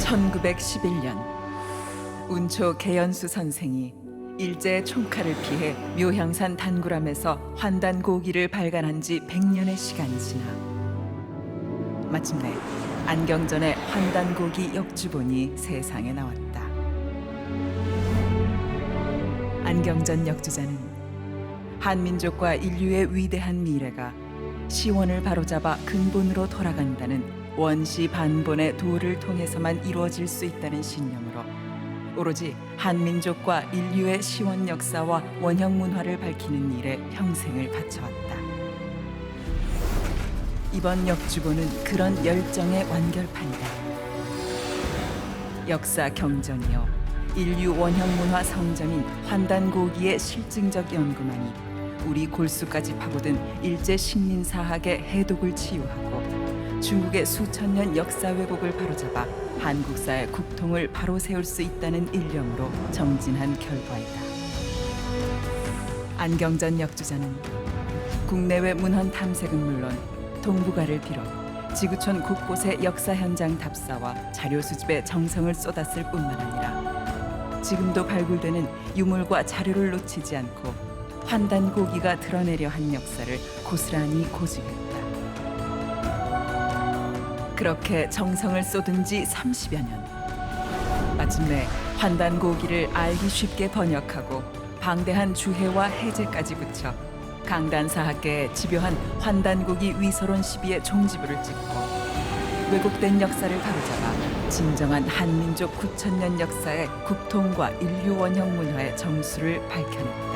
1911년 운초 개연수 선생이 일제의 총칼을 피해 묘향산 단구람에서 환단고기를 발간한 지 100년의 시간이 지나 마침내 안경전의 환단고기 역주본이 세상에 나왔다. 안경전 역주자는 한민족과 인류의 위대한 미래가 시원을 바로잡아 근본으로 돌아간다는 원시 반본의 도를 통해서만 이루어질 수 있다는 신념으로 오로지 한민족과 인류의 시원 역사와 원형 문화를 밝히는 일에 평생을 바쳐왔다. 이번 역주본은 그런 열정의 완결판이다. 역사 경전이요 인류 원형 문화 성전인 환단고기의 실증적 연구만이 우리 골수까지 파고든 일제 식민사학의 해독을 치유하고 중국의 수천 년 역사 왜곡을 바로잡아 한국사의 국통을 바로 세울 수 있다는 일념으로 정진한 결과이다. 안경전 역주자는 국내외 문헌 탐색은 물론 동북아를 비롯 지구촌 곳곳의 역사 현장 답사와 자료 수집에 정성을 쏟았을 뿐만 아니라 지금도 발굴되는 유물과 자료를 놓치지 않고 환단고기가 드러내려 한 역사를 고스란히 고증했다. 그렇게 정성을 쏟은 지 30여 년. 마침내 환단고기를 알기 쉽게 번역하고 방대한 주해와 해제까지 붙여 강단사학계의 집요한 환단고기 위서론 시비의 종지부를 찍고 왜곡된 역사를 바로잡아 진정한 한민족 9,000년 역사의 국통과 인류 원형 문화의 정수를 밝혀냈다.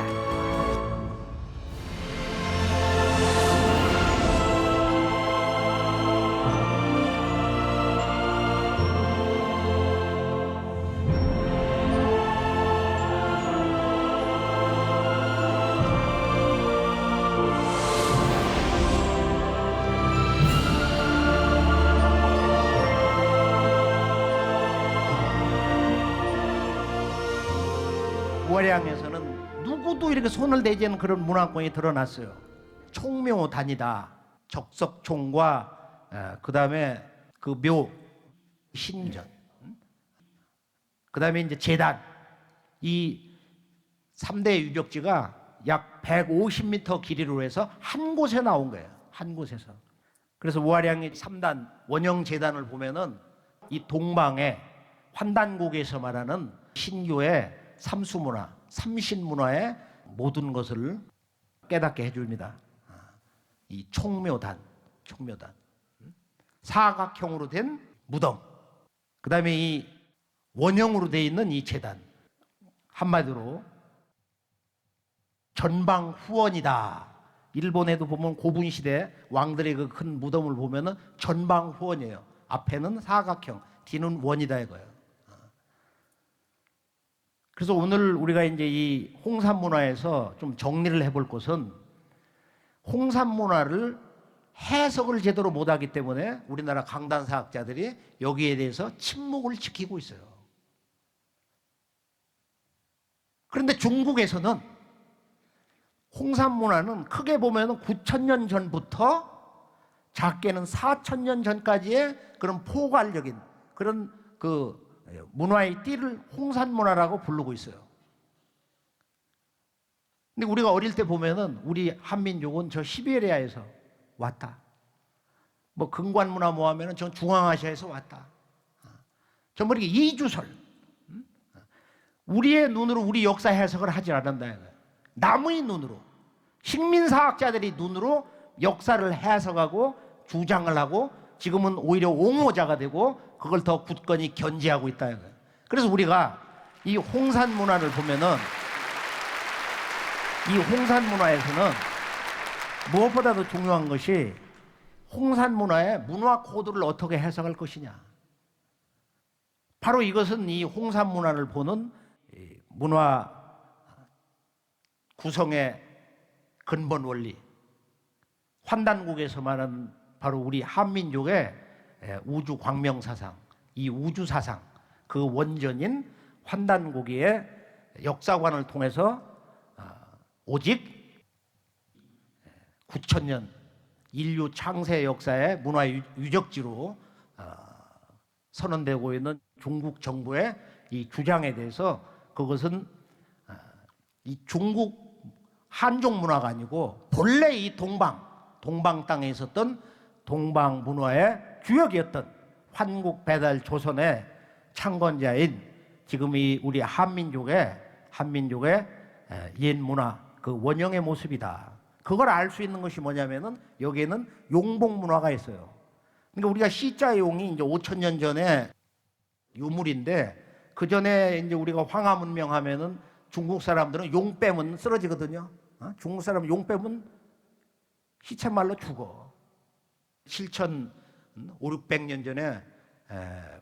월양에서는 누구도 이렇게 손을 대지 않는 그런 문화권이 드러났어요. 총묘단이다. 적석총과 그 다음에 그 묘, 신전, 그 다음에 이제 제단, 이 3대 유적지가 약 150m 길이로 해서 한 곳에 나온 거예요. 한 곳에서. 그래서 월양의 3단 원형 제단을 보면은 이 동방의 환단고기에서 말하는 신교의 삼수문화, 삼신문화의 모든 것을 깨닫게 해줍니다. 이 총묘단, 사각형으로 된 무덤, 그 다음에 이 원형으로 되어 있는 이 제단, 한마디로 전방 후원이다. 일본에도 보면 고분시대 왕들의 그 큰 무덤을 보면은 전방 후원이에요. 앞에는 사각형, 뒤는 원이다 이거예요. 그래서 오늘 우리가 이제 이 홍산 문화에서 좀 정리를 해볼 것은 홍산 문화를 해석을 제대로 못하기 때문에 우리나라 강단사학자들이 여기에 대해서 침묵을 지키고 있어요. 그런데 중국에서는 홍산 문화는 크게 보면 9,000년 전부터 작게는 4,000년 전까지의 그런 포괄적인 그런 그 문화의 띠를 홍산 문화라고 부르고 있어요. 근데 우리가 어릴 때 보면은 우리 한민족은 저 시베리아에서 왔다. 뭐 근관 문화 뭐 하면은 전 중앙아시아에서 왔다. 전부 이렇게 이주설. 우리의 눈으로 우리 역사 해석을 하지 않는다. 남의 눈으로, 식민사학자들이 눈으로 역사를 해석하고 주장을 하고 지금은 오히려 옹호자가 되고 그걸 더 굳건히 견지하고 있다. 그래서 우리가 이 홍산 문화를 보면은 이 홍산 문화에서는 무엇보다도 중요한 것이 홍산 문화의 문화 코드를 어떻게 해석할 것이냐. 바로 이것은 이 홍산 문화를 보는 문화 구성의 근본 원리. 환단국에서 말하는 바로 우리 한민족의 우주 광명 사상, 이 우주 사상, 그 원전인 환단고기의 역사관을 통해서 오직 9,000년 인류 창세 역사의 문화 유적지로 선언되고 있는 중국 정부의 이 주장에 대해서 그것은 이 중국 한족 문화가 아니고 본래 이 동방 땅에 있었던 동방 문화의 주역이었던 환국 배달 조선의 창건자인 지금 이 우리 한민족의 옛 문화 그 원형의 모습이다. 그걸 알 수 있는 것이 뭐냐면은 여기에는 용복 문화가 있어요. 그러니까 우리가 시자용이 이제 5,000년 전에 유물인데 그 전에 이제 우리가 황하 문명 하면은 중국 사람들은 용 빼면 쓰러지거든요. 중국 사람은 용 빼면 시쳇말로 죽어. 7,500~600년 전에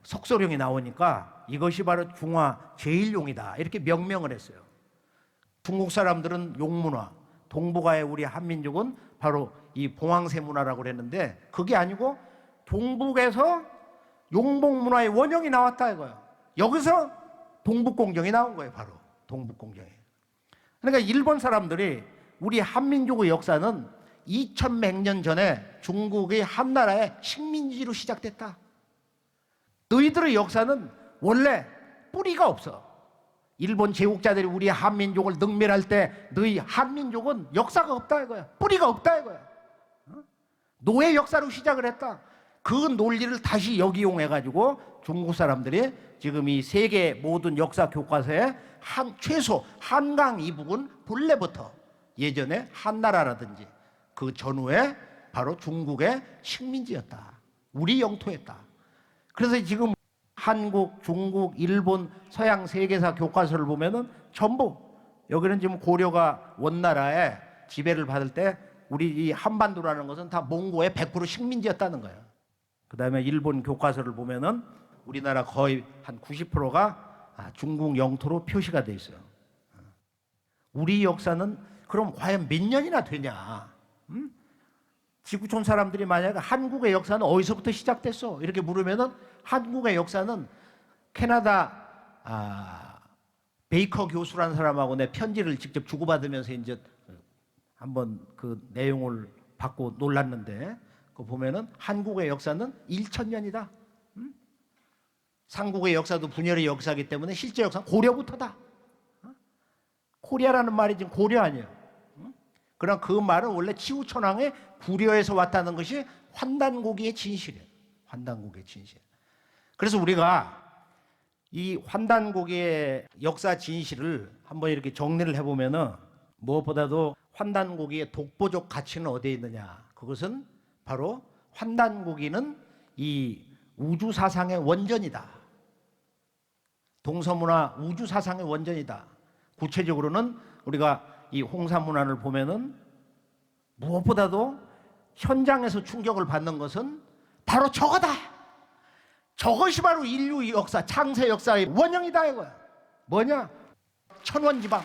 석소령이 나오니까 이것이 바로 중화 제1용이다 이렇게 명명을 했어요. 중국 사람들은 용문화, 동북아의 우리 한민족은 바로 이 봉황새 문화라고 그랬는데 그게 아니고 동북에서 용복 문화의 원형이 나왔다 이거예요. 여기서 동북공정이 나온 거예요. 바로 동북공정이. 그러니까 일본 사람들이 우리 한민족의 역사는 2100년 전에 중국의 한나라의 식민지로 시작됐다. 너희들의 역사는 원래 뿌리가 없어. 일본 제국자들이 우리 한민족을 능멸할 때 너희 한민족은 역사가 없다 이거야. 뿌리가 없다 이거야. 노예 역사로 시작을 했다. 그 논리를 다시 역이용해가지고 중국 사람들이 지금 이 세계 모든 역사 교과서에 최소 한강 이북은 본래부터 예전에 한나라라든지 그 전후에 바로 중국의 식민지였다. 우리 영토였다. 그래서 지금 한국, 중국, 일본, 서양 세계사 교과서를 보면은 전부 여기는 지금 고려가 원나라에 지배를 받을 때 우리 이 한반도라는 것은 다 몽고의 100% 식민지였다는 거예요. 그다음에 일본 교과서를 보면은 우리나라 거의 한 90%가 중국 영토로 표시가 돼 있어요. 우리 역사는 그럼 과연 몇 년이나 되냐? 지구촌 사람들이 만약에 한국의 역사는 어디서부터 시작됐어? 이렇게 물으면은 한국의 역사는 캐나다 베이커 교수라는 사람하고 내 편지를 직접 주고받으면서 이제 한번 그 내용을 받고 놀랐는데 그 보면은 한국의 역사는 1000년이다. 삼국의 역사도 분열의 역사이기 때문에 실제 역사는 고려부터다. 코리아라는 말이 지금 고려 아니에요. 그럼 그 말은 원래 치우천왕의 구려에서 왔다는 것이 환단고기의 진실이에요. 환단고기의 진실. 그래서 우리가 이 환단고기의 역사 진실을 한번 이렇게 정리를 해보면은 무엇보다도 환단고기의 독보적 가치는 어디에 있느냐? 그것은 바로 환단고기는 이 우주 사상의 원전이다. 동서문화 우주 사상의 원전이다. 구체적으로는 우리가 이 홍산문화를 보면은 무엇보다도 현장에서 충격을 받는 것은 바로 저거다. 저것이 바로 인류 역사, 창세 역사의 원형이다 이거야. 뭐냐? 천원지방.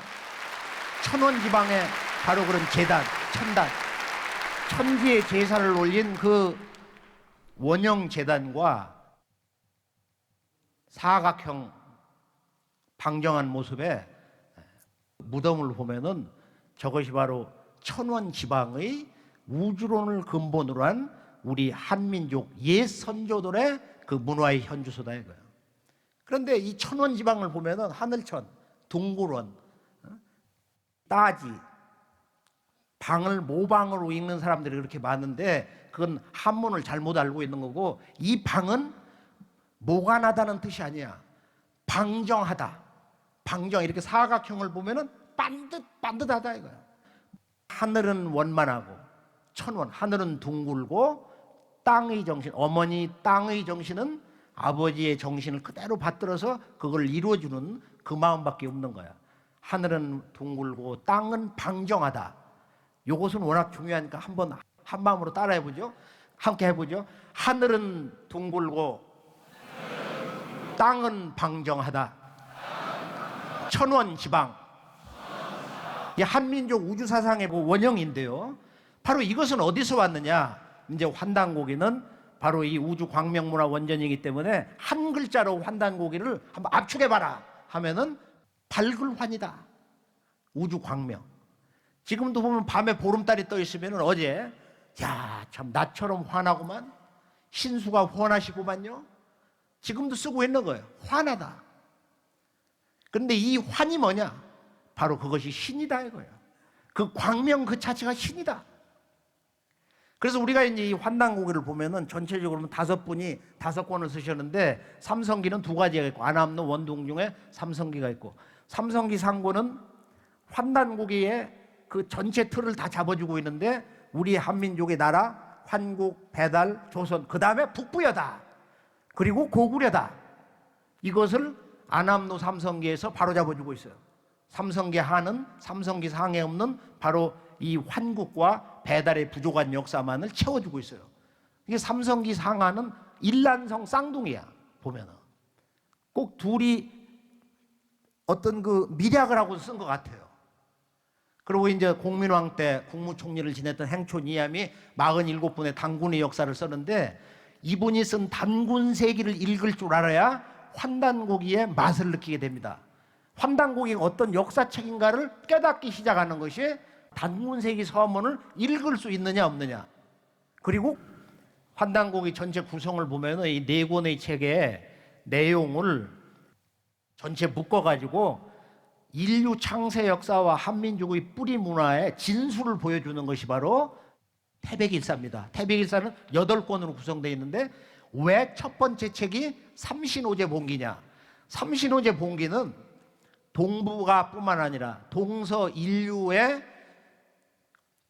천원지방의 바로 그런 제단, 천단. 천지의 제사를 올린 그 원형 제단과 사각형 방정한 모습의 무덤을 보면은 저것이 바로 천원지방의 우주론을 근본으로 한 우리 한민족 옛 선조들의 그 문화의 현주소다 이거예요. 그런데 이 천원지방을 보면은 하늘천, 둥굴원, 따지, 방을 모방으로 읽는 사람들이 그렇게 많은데 그건 한문을 잘못 알고 있는 거고 이 방은 모관하다는 뜻이 아니야. 방정하다. 방정 이렇게 사각형을 보면은 반듯하다 이거야. 하늘은 원만하고 천원 하늘은 둥글고 땅의 정신 어머니 땅의 정신은 아버지의 정신을 그대로 받들어서 그걸 이루어주는 그 마음밖에 없는 거야. 하늘은 둥글고 땅은 방정하다. 이것은 워낙 중요하니까 한번 한 마음으로 따라해 보죠. 함께 해보죠. 하늘은 둥글고 땅은 방정하다. 천원지방. 이 한민족 우주사상의 원형인데요. 바로 이것은 어디서 왔느냐? 이제 환단고기는 바로 이 우주 광명문화 원전이기 때문에 한 글자로 환단고기를 한번 압축해봐라 하면은 발굴환이다. 우주 광명. 지금도 보면 밤에 보름달이 떠 있으면 어제 야, 참 나처럼 환하구만. 신수가 훤하시구만요. 지금도 쓰고 있는 거예요. 환하다. 그런데 이 환이 뭐냐? 바로 그것이 신이다 이거예요. 그 광명 그 자체가 신이다. 그래서 우리가 이제 이 환단고기를 보면은 전체적으로 5분이 5권을 쓰셨는데 삼성기는 2가지가 있고 안암로 원동 중에 삼성기가 있고 삼성기 상고는 환단고기의 그 전체 틀을 다 잡아주고 있는데 우리 한민족의 나라 환국, 배달, 조선 그 다음에 북부여다 그리고 고구려다 이것을 안암로 삼성기에서 바로 잡아주고 있어요. 삼성기 하는 삼성기 상에 없는 바로 이 환국과 배달의 부족한 역사만을 채워주고 있어요. 이게 삼성기 상하는 일란성 쌍둥이야. 보면은 꼭 둘이 어떤 그 미략을 하고 쓴 것 같아요. 그리고 이제 공민왕 때 국무총리를 지냈던 행촌 이함이 47분의 단군의 역사를 썼는데 이분이 쓴 단군세기를 읽을 줄 알아야 환단고기의 맛을 느끼게 됩니다. 환단고기가 어떤 역사책인가를 깨닫기 시작하는 것이 단군세기 서문을 읽을 수 있느냐 없느냐. 그리고 환단고기 전체 구성을 보면 이 4권의 책의 내용을 전체 묶어가지고 인류 창세 역사와 한민족의 뿌리 문화의 진수를 보여주는 것이 바로 태백일사입니다. 태백일사는 8권으로 구성되어 있는데 왜 첫 번째 책이 삼신오제 봉기냐? 삼신오제 봉기는 동북아 뿐만 아니라 동서인류의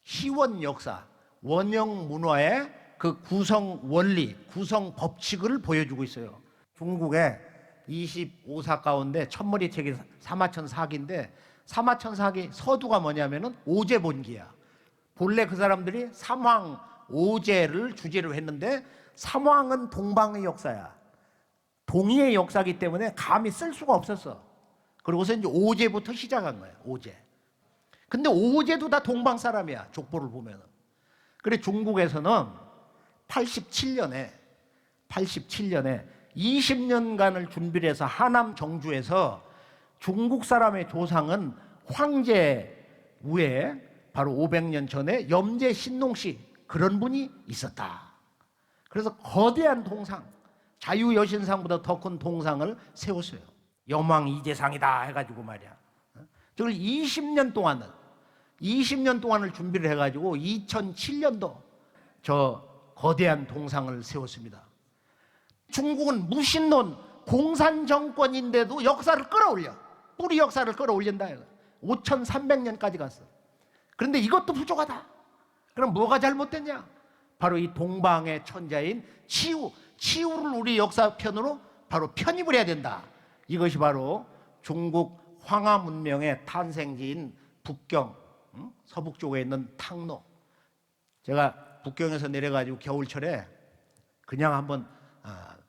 시원 역사, 원형 문화의 그 구성 원리, 구성 법칙을 보여주고 있어요. 중국의 25사 가운데 첫머리 책이 사마천사기인데 사마천사기 서두가 뭐냐면은 오제본기야. 본래 그 사람들이 삼황 오제를 주제로 했는데 삼황은 동방의 역사야. 동의의 역사이기 때문에 감히 쓸 수가 없었어. 그러고서 이제 오제부터 시작한 거예요. 오제. 근데 오제도 다 동방 사람이야. 족보를 보면은. 그래 중국에서는 87년에 20년간을 준비를 해서 하남 정주에서 중국 사람의 조상은 황제 위에 바로 500년 전에 염제 신농씨 그런 분이 있었다. 그래서 거대한 동상, 자유여신상보다 더 큰 동상을 세웠어요. 여망 이재상이다 해가지고 말이야. 저걸 20년 동안을 준비를 해가지고 2007년도 저 거대한 동상을 세웠습니다. 중국은 무신론 공산 정권인데도 역사를 끌어올려. 뿌리 역사를 끌어올린다. 5300년까지 갔어. 그런데 이것도 부족하다. 그럼 뭐가 잘못됐냐? 바로 이 동방의 천자인 치우를 우리 역사편으로 바로 편입을 해야 된다. 이것이 바로 중국 황하 문명의 탄생지인 북경, 서북 쪽에 있는 탕로. 제가 북경에서 내려가지고 겨울철에 그냥 한번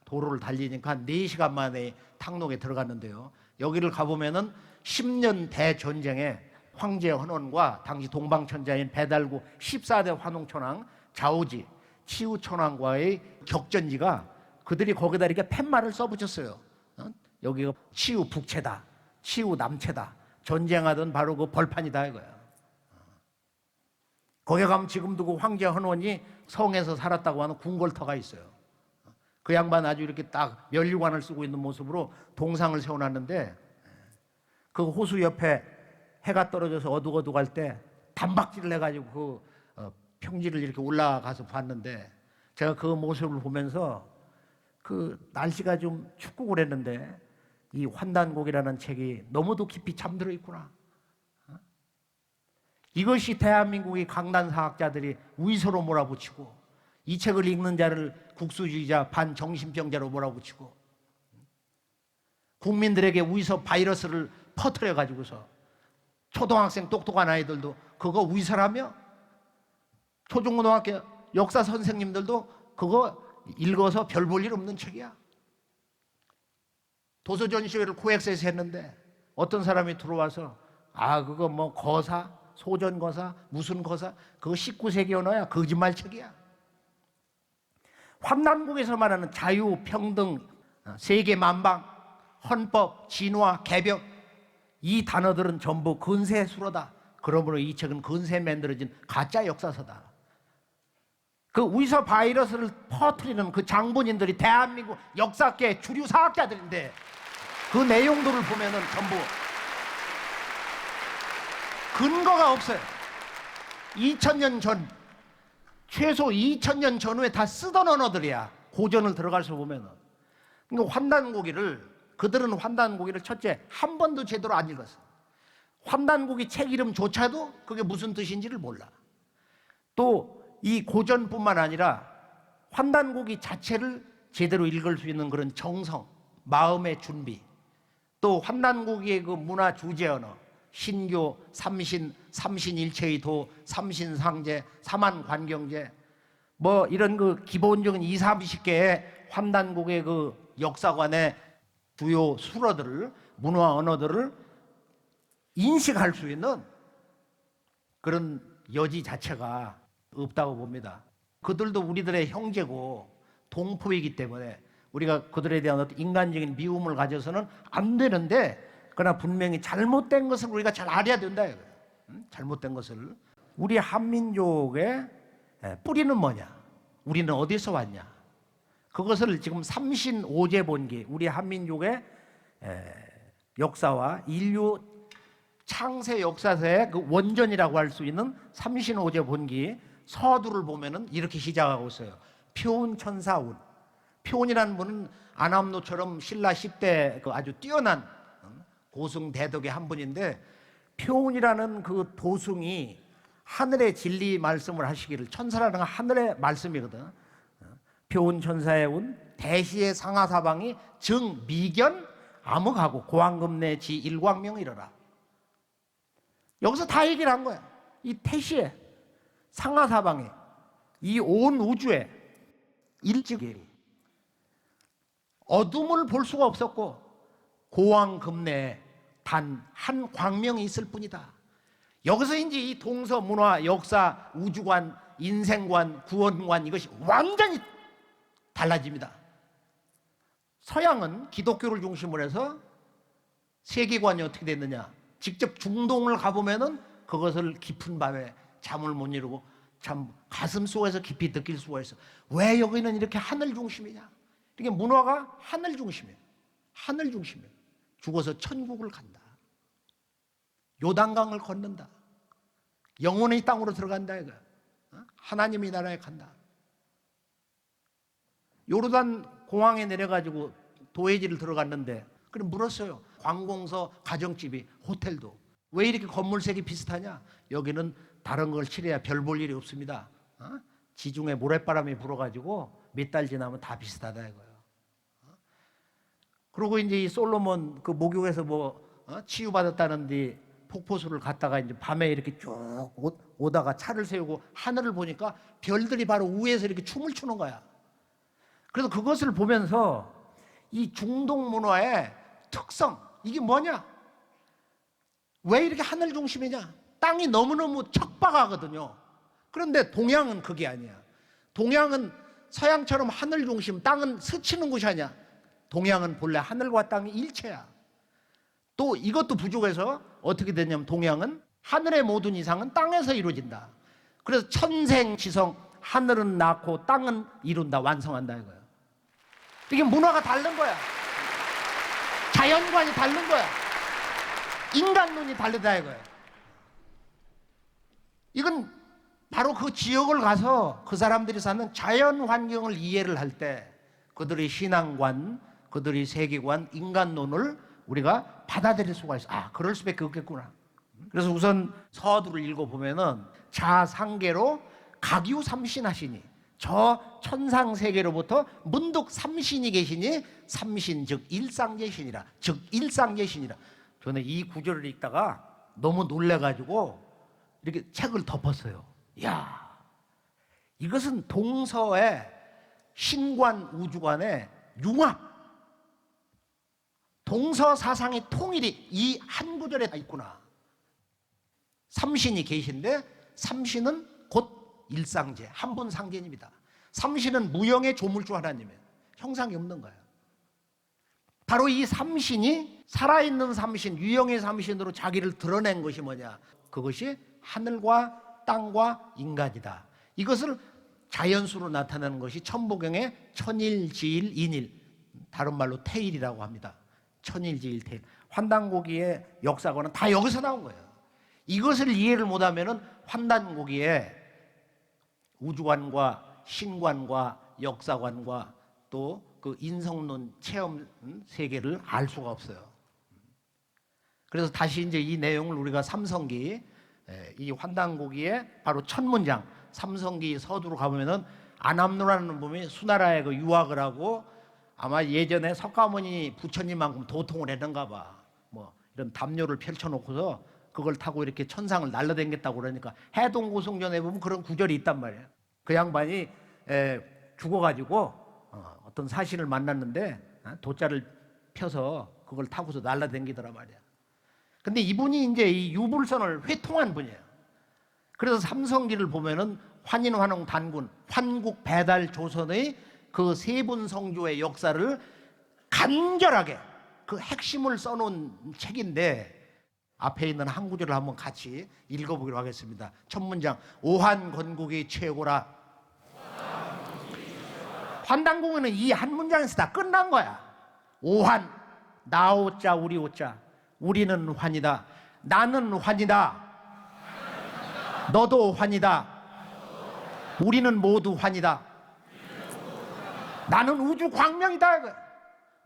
도로를 달리니까 한 4시간 만에 탕록에 들어갔는데요. 여기를 가보면은 10년 대전쟁에 황제 헌원과 당시 동방천자인 배달구 14대 환웅천왕 자오지 치우천왕과의 격전지가 그들이 거기다 이렇게 팻말을 써붙였어요. 여기가 치우 북체다, 치우 남체다. 전쟁하던 바로 그 벌판이다 이거야. 거기 가면 지금도 그 황제 헌원이 성에서 살았다고 하는 궁궐터가 있어요. 그 양반 아주 이렇게 딱 면류관을 쓰고 있는 모습으로 동상을 세워놨는데 그 호수 옆에 해가 떨어져서 어둑어둑할 때 단박질을 해가지고 그 평지를 이렇게 올라가서 봤는데 제가 그 모습을 보면서 그 날씨가 좀 춥고 그랬는데 이 환단곡이라는 책이 너무도 깊이 잠들어 있구나. 이것이 대한민국의 강단사학자들이 위서로 몰아붙이고 이 책을 읽는 자를 국수주의자 반정신병자로 몰아붙이고 국민들에게 위서 바이러스를 퍼뜨려 가지고서 초등학생 똑똑한 아이들도 그거 위서라며 초중고등학교 역사 선생님들도 그거 읽어서 별 볼 일 없는 책이야. 도서전시회를 코엑스에서 했는데 어떤 사람이 들어와서 그거 뭐 거사 소전거사 무슨 거사 그거 19세기 언어야. 거짓말 책이야. 환단국에서 말하는 자유, 평등, 세계 만방, 헌법, 진화, 개벽 이 단어들은 전부 근세 수로다. 그러므로 이 책은 근세 만들어진 가짜 역사서다. 그 의사 바이러스를 퍼뜨리는 그 장본인들이 대한민국 역사계 주류 사학자들인데 그 내용들을 보면은 전부 근거가 없어요. 2000년 전, 최소 2000년 전후에 다 쓰던 언어들이야. 고전을 들어가서 보면은. 그러니까 그들은 환단고기를 첫째 한 번도 제대로 안 읽었어. 환단고기 책 이름조차도 그게 무슨 뜻인지를 몰라. 또 이 고전뿐만 아니라 환단고기 자체를 제대로 읽을 수 있는 그런 정성, 마음의 준비, 또 환단고기의 그 문화 주제 언어, 신교, 삼신, 삼신일체의 도, 삼신상제, 삼한관경제, 뭐 이런 그 기본적인 20, 30개의 환단국의 그 역사관의 주요 수어들을, 문화 언어들을 인식할 수 있는 그런 여지 자체가 없다고 봅니다. 그들도 우리들의 형제고 동포이기 때문에 우리가 그들에 대한 어떤 인간적인 미움을 가져서는 안 되는데, 그러나 분명히 잘못된 것을 우리가 잘 알아야 된다. 잘못된 것을. 우리 한민족의 뿌리는 뭐냐? 우리는 어디서 왔냐? 그것을 지금 삼신오제본기, 우리 한민족의 역사와 인류 창세 역사서의 그 원전이라고 할 수 있는 삼신오제본기 서두를 보면은 이렇게 시작하고 있어요. 표운천사운. 표운이라는 분은 안암노처럼 신라 10대 그 아주 뛰어난 고승대덕의 한 분인데, 표운이라는 그 도승이 하늘의 진리 말씀을 하시기를, 천사라는 건 하늘의 말씀이거든. 표운천사의 운, 대시의 상하사방이 정 미견 암흑하고 고왕금내 지 일광명 이러라. 여기서 다 얘기를 한 거야. 이 태시에 상하사방에 이 온 우주에 일찍이 어둠을 볼 수가 없었고 고왕금내에 단 한 광명이 있을 뿐이다. 여기서 이제 이 동서 문화, 역사, 우주관, 인생관, 구원관 이것이 완전히 달라집니다. 서양은 기독교를 중심으로 해서 세계관이 어떻게 됐느냐, 직접 중동을 가보면은 그것을 깊은 밤에 잠을 못 이루고 참 가슴 속에서 깊이 느낄 수가 있어. 왜 여기는 이렇게 하늘 중심이냐? 이게 문화가 하늘 중심이에요. 하늘 중심이에요. 죽어서 천국을 간다. 요단강을 건넌다. 영혼의 땅으로 들어간다 이거. 하나님의 나라에 간다. 요르단 공항에 내려가지고 도회지를 들어갔는데 그럼 물었어요. 관공서, 가정집이, 호텔도 왜 이렇게 건물색이 비슷하냐? 여기는 다른 걸 칠해야 별 볼 일이 없습니다. 지중해 모래바람이 불어가지고 몇 달 지나면 다 비슷하다 이거예요. 그리고 이제 이 솔로몬 그 목욕에서 치유받았다는데 폭포수를 갔다가 이제 밤에 이렇게 쭉 오다가 차를 세우고 하늘을 보니까 별들이 바로 위에서 이렇게 춤을 추는 거야. 그래서 그것을 보면서 이 중동 문화의 특성, 이게 뭐냐? 왜 이렇게 하늘 중심이냐? 땅이 너무너무 척박하거든요. 그런데 동양은 그게 아니야. 동양은 서양처럼 하늘 중심, 땅은 스치는 곳이 아니야. 동양은 본래 하늘과 땅이 일체야. 또 이것도 부족해서 어떻게 되냐면 동양은 하늘의 모든 이상은 땅에서 이루어진다. 그래서 천생지성, 하늘은 낳고 땅은 이룬다, 완성한다 이거야. 이게 문화가 다른 거야. 자연관이 다른 거야. 인간론이 다르다 이거야. 이건 바로 그 지역을 가서 그 사람들이 사는 자연 환경을 이해를 할 때 그들의 신앙관, 그들의 세계관, 인간론을 우리가 받아들일 수가 있어. 아, 그럴 수밖에 없겠구나. 그래서 우선 서두를 읽어보면은 자상계로 각유 삼신하시니, 저 천상세계로부터 문득 삼신이 계시니, 삼신 즉 일상계시니라, 즉 일상계시니라. 저는 이 구절을 읽다가 너무 놀래가지고 이렇게 책을 덮었어요. 이야, 이것은 동서의 신관 우주관의 융합, 동서 사상의 통일이 이 한 구절에 다 있구나. 삼신이 계신데 삼신은 곧 일상제, 한 분 상제입니다. 삼신은 무형의 조물주 하나님이에요. 형상이 없는 거예요. 바로 이 삼신이 살아있는 삼신, 유형의 삼신으로 자기를 드러낸 것이 뭐냐? 그것이 하늘과 땅과 인간이다. 이것을 자연수로 나타나는 것이 천부경의 천일지일 인일, 다른 말로 태일이라고 합니다. 천일지일 태일. 환단고기의 역사관은 다 여기서 나온 거예요. 이것을 이해를 못하면은 환단고기에 우주관과 신관과 역사관과 또 그 인성론 체험 세계를 알 수가 없어요. 그래서 다시 이제 이 내용을 우리가 삼성기, 이 환단고기에 바로 첫 문장, 삼성기 서두로 가보면은 안암노라는 분이 수나라에 그 유학을 하고 아마 예전에 석가모니 부처님만큼 도통을 했는가 봐. 뭐 이런 담요를 펼쳐놓고서 그걸 타고 이렇게 천상을 날라다녔다고 그러니까 해동고성전에 보면 그런 구절이 있단 말이에요. 그 양반이 죽어가지고 어떤 사신을 만났는데 돛자를 펴서 그걸 타고서 날라다니더라 말이야. 근데 이분이 이제 이 유불선을 회통한 분이에요. 그래서 삼성기를 보면은 환인, 환웅, 단군, 환국, 배달, 조선의 그 세 분 성조의 역사를 간결하게 그 핵심을 써놓은 책인데 앞에 있는 한 구절을 한번 같이 읽어보기로 하겠습니다. 첫 문장, 오한 건국이 최고라. 환단공에는 이 한 문장에서 다 끝난 거야. 오한, 나 오자 우리 오자, 우리는 환이다. 나는 환이다. 너도 환이다. 우리는 모두 환이다. 나는 우주 광명이다.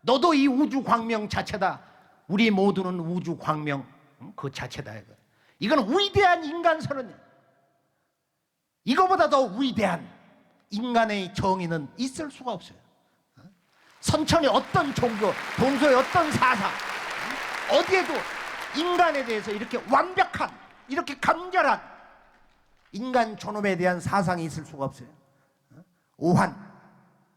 너도 이 우주 광명 자체다. 우리 모두는 우주 광명 그 자체다. 이건 위대한 인간 선언이야. 이거보다 더 위대한 인간의 정의는 있을 수가 없어요. 선천의 어떤 종교, 동서의 어떤 사상, 어디에도 인간에 대해서 이렇게 완벽한, 이렇게 간결한 인간 존엄에 대한 사상이 있을 수가 없어요. 오환,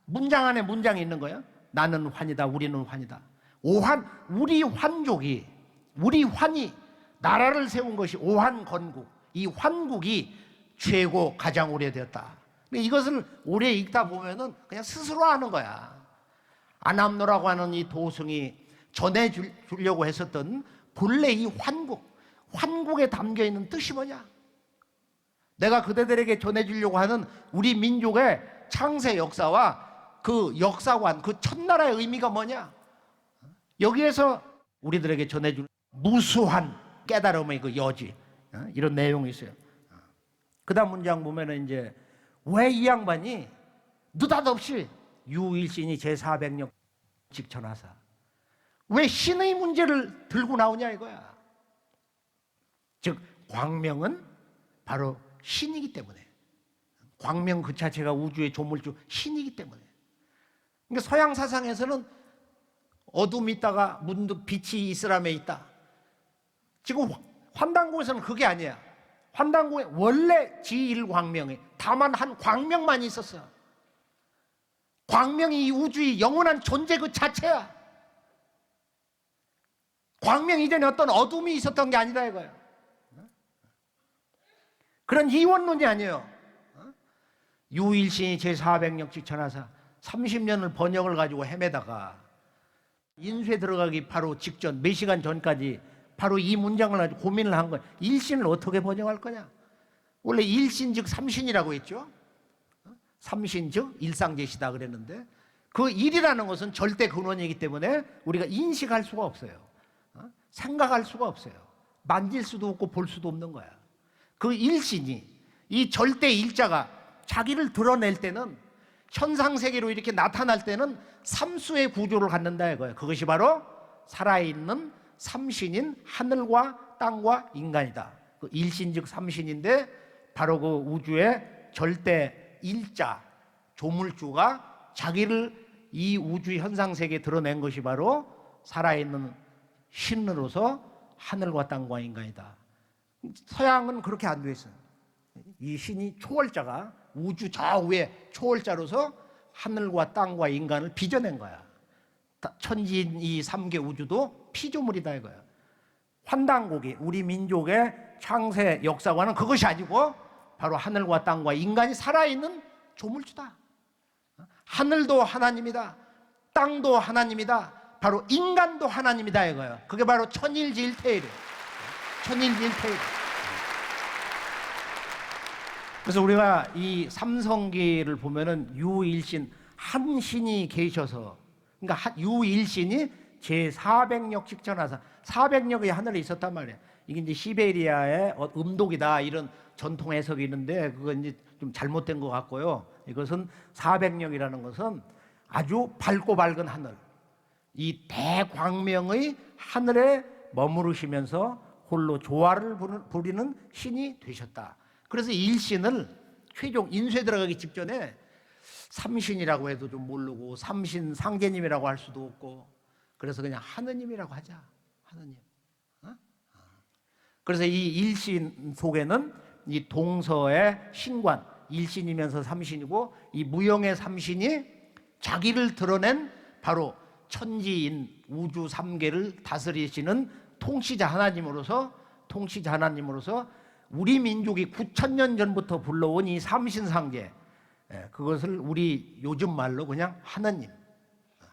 문장 안에 문장이 있는 거예요. 나는 환이다, 우리는 환이다. 오환, 우리 환족이, 우리 환이 나라를 세운 것이 오환 건국, 이 환국이 최고 가장 오래되었다. 이것을 오래 읽다 보면은 그냥 스스로 하는 거야. 안암노라고 하는 이 도승이 전해주려고 했었던 본래 이 환국, 환국에 담겨 있는 뜻이 뭐냐? 내가 그대들에게 전해주려고 하는 우리 민족의 창세 역사와 그 역사관, 그 첫나라의 의미가 뭐냐? 여기에서 우리들에게 전해줄 무수한 깨달음의 그 여지, 이런 내용이 있어요. 그 다음 문장 보면은 이제 왜 이 양반이 느닷없이 유일신이 제400년 직천하사 왜 신의 문제를 들고 나오냐 이거야. 즉 광명은 바로 신이기 때문에, 광명 그 자체가 우주의 조물주 신이기 때문에. 그러니까 서양 사상에서는 어둠이 있다가 문득 빛이 이슬람에 있다. 지금 환단고에서는 그게 아니야. 환단고에 원래 지1광명이 다만 한 광명만 있었어. 광명이 이 우주의 영원한 존재 그 자체야. 광명 이전에 어떤 어둠이 있었던 게 아니다 이거야. 그런 이원론이 아니에요. 유일신이 제400년 직천하사 30년을 번역을 가지고 헤매다가 인쇄 들어가기 바로 직전 몇 시간 전까지 바로 이 문장을 가지고 고민을 한 거예요. 일신을 어떻게 번역할 거냐? 원래 일신 즉 삼신이라고 했죠. 삼신 즉 일상제시다 그랬는데 그 일이라는 것은 절대 근원이기 때문에 우리가 인식할 수가 없어요. 생각할 수가 없어요. 만질 수도 없고 볼 수도 없는 거야. 그 일신이 이 절대 일자가 자기를 드러낼 때는 현상세계로 이렇게 나타날 때는 삼수의 구조를 갖는다 이거예요. 그것이 바로 살아있는 삼신인 하늘과 땅과 인간이다. 그 일신 즉 삼신인데 바로 그 우주의 절대 일자 조물주가 자기를 이 우주 현상세계에 드러낸 것이 바로 살아있는 신으로서 하늘과 땅과 인간이다. 서양은 그렇게 안 돼 있어요. 이 신이 초월자가 우주 저 위에 초월자로서 하늘과 땅과 인간을 빚어낸 거야. 천지인 이 3개 우주도 피조물이다 이거야. 환단고기 우리 민족의 창세 역사관은 그것이 아니고 바로 하늘과 땅과 인간이 살아있는 조물주다. 하늘도 하나님이다. 땅도 하나님이다. 바로 인간도 하나님이다 이거예요. 그게 바로 천일지일태일이에요. 천일지일태일. 그래서 우리가 이 삼성기를 보면은 유일신 한 신이 계셔서, 그러니까 유일신이 제400력씩 전하사 400력이 하늘에 있었단 말이에요. 이게 이제 시베리아의 음독이다 이런 전통 해석이 있는데 그건 이제 좀 잘못된 것 같고요. 이것은 400력이라는 것은 아주 밝고 밝은 하늘, 이 대광명의 하늘에 머무르시면서 홀로 조화를 부리는 신이 되셨다. 그래서 일신을 최종 인쇄 들어가기 직전에 삼신이라고 해도 좀 모르고 삼신 상제님이라고 할 수도 없고, 그래서 그냥 하느님이라고 하자. 하느님. 그래서 이 일신 속에는 이 동서의 신관, 일신이면서 삼신이고, 이 무형의 삼신이 자기를 드러낸 바로 천지인 우주 삼계를 다스리시는 통치자 하나님으로서 우리 민족이 9,000년 전부터 불러온 이 삼신상제, 그것을 우리 요즘 말로 그냥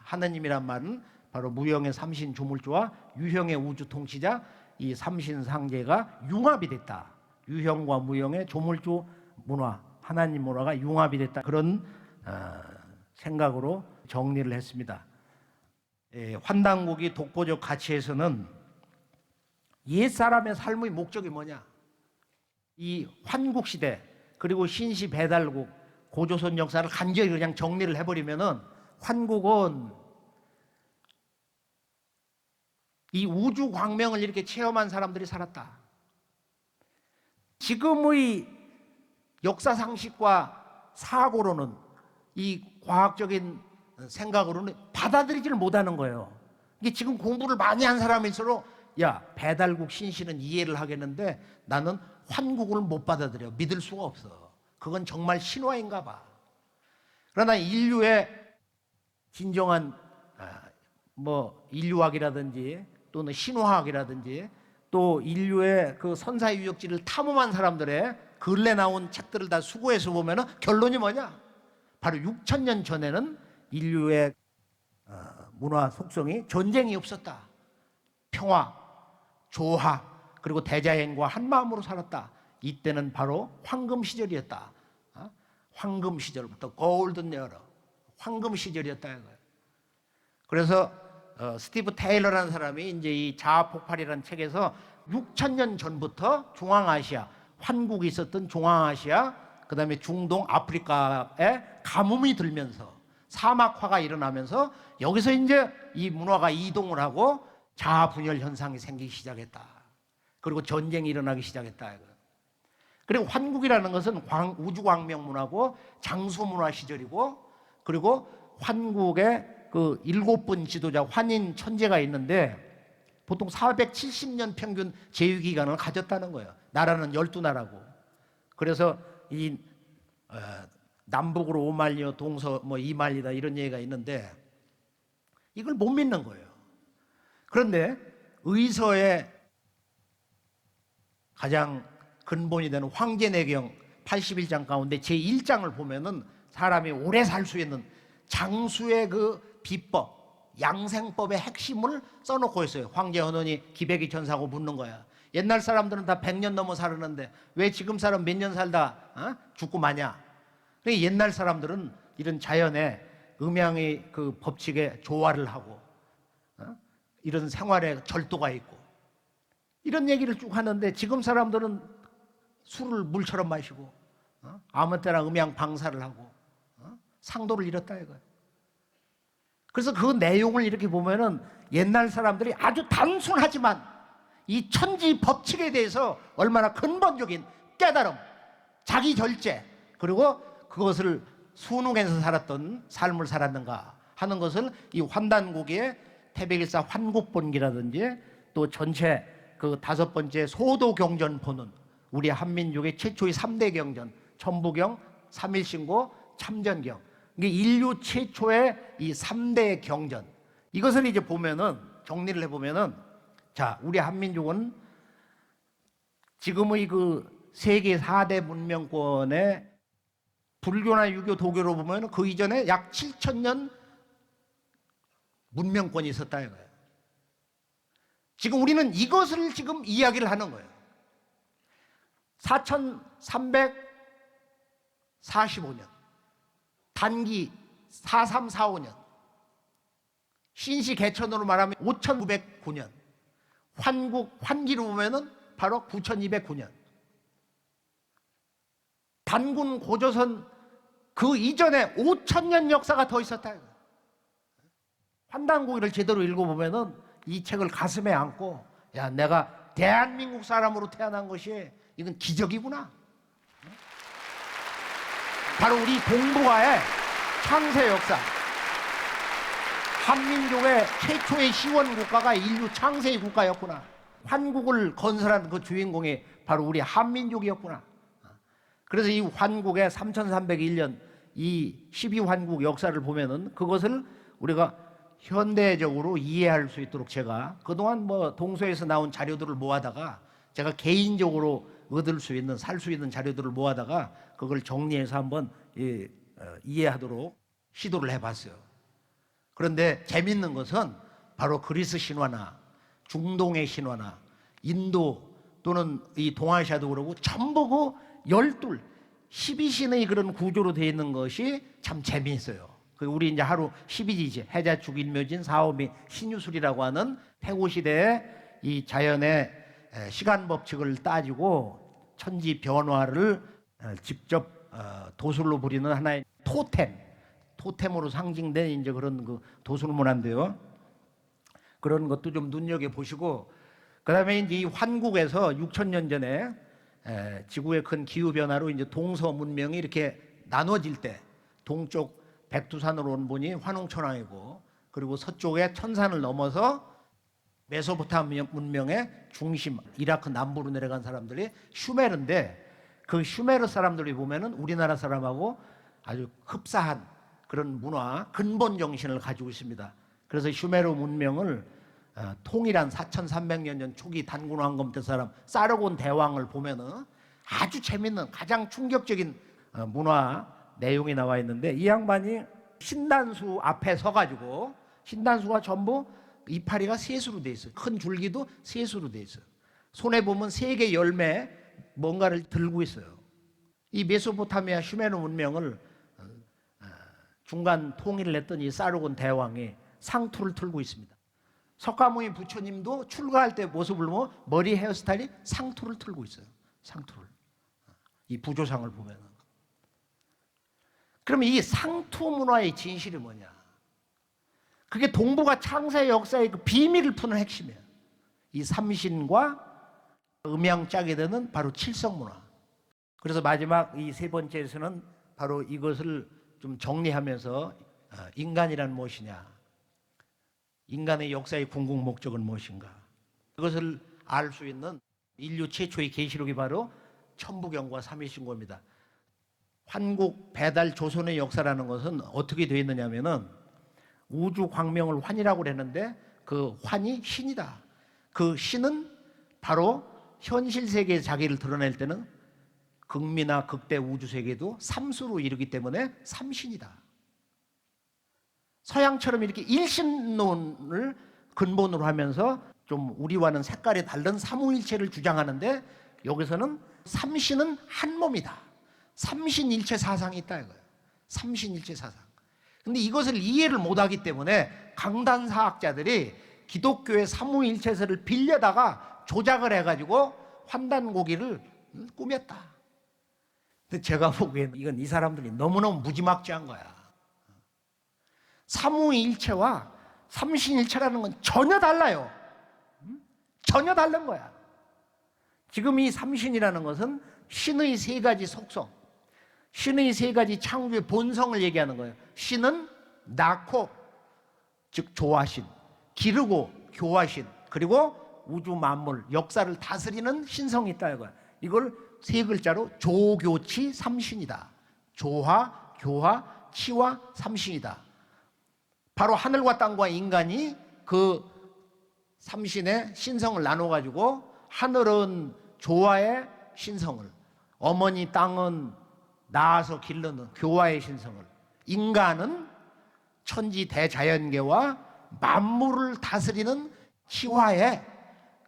하느님이란 말은 바로 무형의 삼신 조물주와 유형의 우주 통치자, 이 삼신상제가 융합이 됐다. 유형과 무형의 조물주 문화, 하나님 문화가 융합이 됐다. 그런 생각으로 정리를 했습니다. 환단국이 독보적 가치에서는 옛사람의 삶의 목적이 뭐냐? 이 환국시대 그리고 신시 배달국 고조선 역사를 간절히 그냥 정리를 해버리면은, 환국은 이 우주 광명을 이렇게 체험한 사람들이 살았다. 지금의 역사 상식과 사고로는, 이 과학적인 생각으로는 받아들이지를 못하는 거예요. 이게 지금 공부를 많이 한 사람일수록 야, 배달국 신시는 이해를 하겠는데 나는 환국을 못 받아들여. 믿을 수가 없어. 그건 정말 신화인가 봐. 그러나 인류의 진정한 인류학이라든지 또는 신화학이라든지 또 인류의 그 선사의 유적지를 탐험한 사람들의 근래 나온 책들을 다 수고해서 보면은 결론이 뭐냐? 바로 6,000년 전에는 인류의 문화 속성이 전쟁이 없었다. 평화, 조화, 그리고 대자연과 한 마음으로 살았다. 이때는 바로 황금 시절이었다. 황금 시절부터 골든 에러, 황금 시절이었다 이거예요. 그래서 스티브 테일러라는 사람이 이제 이 자아 폭발이라는 책에서 6,000년 전부터 중앙아시아, 환국이 있었던 중앙아시아, 그다음에 중동, 아프리카에 가뭄이 들면서 사막화가 일어나면서 여기서 이제 이 문화가 이동을 하고 자아 분열 현상이 생기기 시작했다. 그리고 전쟁이 일어나기 시작했다. 그리고 환국이라는 것은 우주광명 문화고 장수 문화 시절이고, 그리고 환국의 그 7분 지도자 환인 천재가 있는데 보통 470년 평균 제위 기간을 가졌다는 거예요. 나라는 12나라고. 그래서 이 남북으로 5만리요 동서 2만리다 이런 얘기가 있는데 이걸 못 믿는 거예요. 그런데 의서의 가장 근본이 되는 황제내경 81장 가운데 제1장을 보면은 사람이 오래 살 수 있는 장수의 그 비법, 양생법의 핵심을 써놓고 있어요. 황제 헌원이 기백이 천사고 묻는 거야. 옛날 사람들은 다 100년 넘어 살았는데 왜 지금 사람 몇 년 살다 죽고 마냐? 그러니까 옛날 사람들은 이런 자연의 음양의 그 법칙에 조화를 하고 이런 생활에 절도가 있고 이런 얘기를 쭉 하는데, 지금 사람들은 술을 물처럼 마시고 아무 때나 음양 방사를 하고 상도를 잃었다 이거예요. 그래서 그 내용을 이렇게 보면은 옛날 사람들이 아주 단순하지만 이 천지 법칙에 대해서 얼마나 근본적인 깨달음, 자기 절제, 그리고 그것을 순응해서 살았던 삶을 살았는가 하는 것을 이 환단국의 태백일사 환국본기라든지 또 전체 그 5번째 소도경전본은 우리 한민족의 최초의 3대 경전, 천부경, 삼일신고, 참전경, 이게 인류 최초의 이 3대 경전, 이것을 이제 보면은 정리를 해보면은, 자, 우리 한민족은 지금의 그 세계 4대 문명권의 불교나 유교, 도교로 보면 그 이전에 약 7,000년 문명권이 있었다 이거예요. 지금 우리는 이것을 지금 이야기를 하는 거예요. 45년, 단기 4345년, 신시 개천으로 말하면 5909년, 환기로 보면은 바로 9209년. 단군 고조선 그 이전에 5000년 역사가 더 있었다. 환단고기를 제대로 읽어보면은 이 책을 가슴에 안고, 야, 내가 대한민국 사람으로 태어난 것이 이건 기적이구나. 바로 우리 동북아의 창세 역사, 한민족의 최초의 시원 국가가 인류 창세의 국가였구나. 환국을 건설한 그 주인공이 바로 우리 한민족이었구나. 그래서 이 환국의 3301년 이 12환국 역사를 보면은 그것을 우리가 현대적으로 이해할 수 있도록 제가 그동안 뭐 동서에서 나온 자료들을 모아다가 제가 개인적으로 얻을 수 있는, 살 수 있는 자료들을 모아다가 그걸 정리해서 한번 이해하도록 시도를 해봤어요. 그런데 재밌는 것은 바로 그리스 신화나 중동의 신화나 인도 또는 이 동아시아도 그러고 전부 그 12신의 그런 구조로 되어 있는 것이 참 재미있어요. 우리 이제 하루 12지지 해자축 일묘진 사오미 신유술이라고 하는 태고시대의 이 자연의 시간 법칙을 따지고 천지 변화를 직접 도술로 부리는 하나의 토템으로 상징된 이제 그런 그 도술 문화인데요. 그런 것도 좀 눈여겨 보시고, 그다음에 이제 이 환국에서 6000년 전에 지구의 큰 기후 변화로 이제 동서 문명이 이렇게 나눠질 때 동쪽 백두산으로 온 분이 환웅천왕이고, 그리고 서쪽에 천산을 넘어서 메소포타미아 문명의 중심 이라크 남부로 내려간 사람들이 슈메르인데, 그 슈메르 사람들이 보면은 우리나라 사람하고 아주 흡사한 그런 문화 근본 정신을 가지고 있습니다. 그래서 슈메르 문명을 통일한 4300년 전 초기 단군 황금 때 사람 사르곤 대왕을 보면은 아주 재밌는 가장 충격적인 문화 내용이 나와 있는데, 이 양반이 신단수 앞에 서가지고, 신단수가 전부 이파리가 셋으로 돼 있어요. 큰 줄기도 셋으로 돼 있어요. 손에 보면 3개 열매 뭔가를 들고 있어요. 이 메소포타미아 슈메르 문명을 중간 통일을 했던 이 사르곤 대왕이 상투를 틀고 있습니다. 석가모니 부처님도 출가할 때 모습을 보면 머리 헤어스타일이 상투를 틀고 있어요. 상투를. 이 부조상을 보면은. 그러면 이 상투 문화의 진실이 뭐냐? 그게 동북아 창세 역사의 그 비밀을 푸는 핵심이에요. 이 삼신과 음양짝이 되는 바로 칠성 문화. 그래서 마지막 이 세 번째에서는 바로 이것을 좀 정리하면서 인간이란 무엇이냐, 인간의 역사의 궁극 목적은 무엇인가, 그것을 알 수 있는 인류 최초의 계시록이 바로 천부경과 삼위신고입니다. 환국 배달 조선의 역사라는 것은 어떻게 되어 있느냐면은 우주 광명을 환이라고 그랬는데 그 환이 신이다. 그 신은 바로 현실 세계에 자기를 드러낼 때는 극미나 극대 우주 세계도 삼수로 이루기 때문에 삼신이다. 서양처럼 이렇게 일신론을 근본으로 하면서 좀 우리와는 색깔이 다른 삼위일체를 주장하는데, 여기서는 삼신은 한 몸이다. 삼신일체 사상이 있다 이거예요. 삼신일체 사상. 근데 이것을 이해를 못하기 때문에 강단사학자들이 기독교의 삼위일체설을 빌려다가 조작을 해가지고 환단고기를 꾸몄다. 근데 제가 보기에는 이건 이 사람들이 너무너무 무지막지한 거야. 삼위일체와 삼신일체라는 건 전혀 달라요. 전혀 다른 거야. 지금 이 삼신이라는 것은 신의 3가지 속성, 신의 3가지 창조의 본성을 얘기하는 거예요. 신은 낳고, 즉 조화신, 기르고 교화신, 그리고 우주 만물 역사를 다스리는 신성이 있다 이거야. 이걸 3글자로 조교치 삼신이다. 조화, 교화, 치화 삼신이다. 바로 하늘과 땅과 인간이 그 삼신의 신성을 나눠가지고, 하늘은 조화의 신성을, 어머니 땅은 낳아서 기르는 교화의 신성을, 인간은 천지 대자연계와 만물을 다스리는 치화의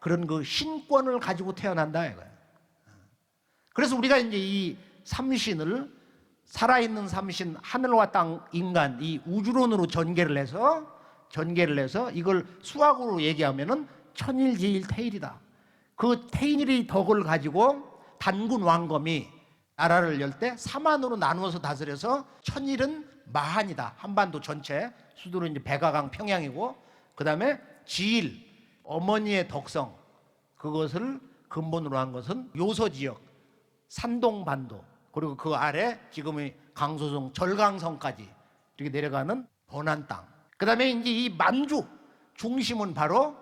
그런 그 신권을 가지고 태어난다 이거예요. 그래서 우리가 이제 이 삼신을 살아있는 삼신 하늘과 땅 인간 이 우주론으로 전개를 해서 이걸 수학으로 얘기하면은 천일지일태일이다. 그 태일의 덕을 가지고 단군 왕검이 나라를 열 때 사만으로 나누어서 다스려서 천일은 마한이다. 한반도 전체 수도는 이제 백아강 평양이고, 그 다음에 지일 어머니의 덕성, 그것을 근본으로 한 것은 요서 지역 산동반도, 그리고 그 아래 지금의 강소성 절강성까지 이렇게 내려가는 번안 땅. 그 다음에 이제 이 만주 중심은 바로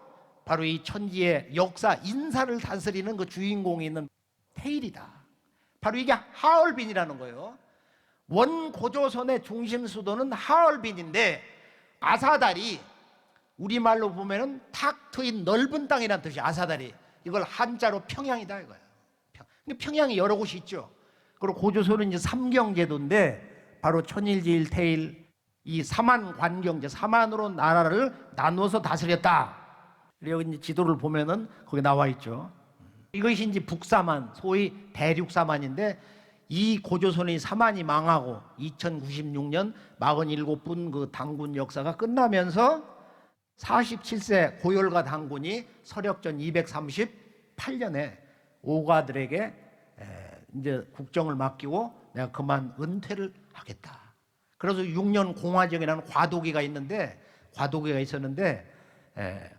이 천지의 역사 인사를 다스리는 그 주인공이 있는 태일이다. 바로 이게 하얼빈이라는 거예요. 원고조선의 중심 수도는 하얼빈인데, 아사달이 우리말로 보면은 탁 트인 넓은 땅이라는 뜻이 아사달이, 이걸 한자로 평양이다 이거예요. 평양이 여러 곳이 있죠. 그리고 고조선은 이제 삼경제도인데 바로 천일지일태일 이 사만 관경제, 사만으로 나라를 나누어서 다스렸다. 그리고 이제 지도를 보면은 거기 나와 있죠. 이것이 이제 북사만, 소위 대륙사만인데, 이 고조선의 사만이 망하고 2096년 47분 그 당군 역사가 끝나면서 47세 고열가 당군이 서력전 238년에 오가들에게 이제 국정을 맡기고 내가 그만 은퇴를 하겠다. 그래서 6년 공화정이라는 과도기가 있었는데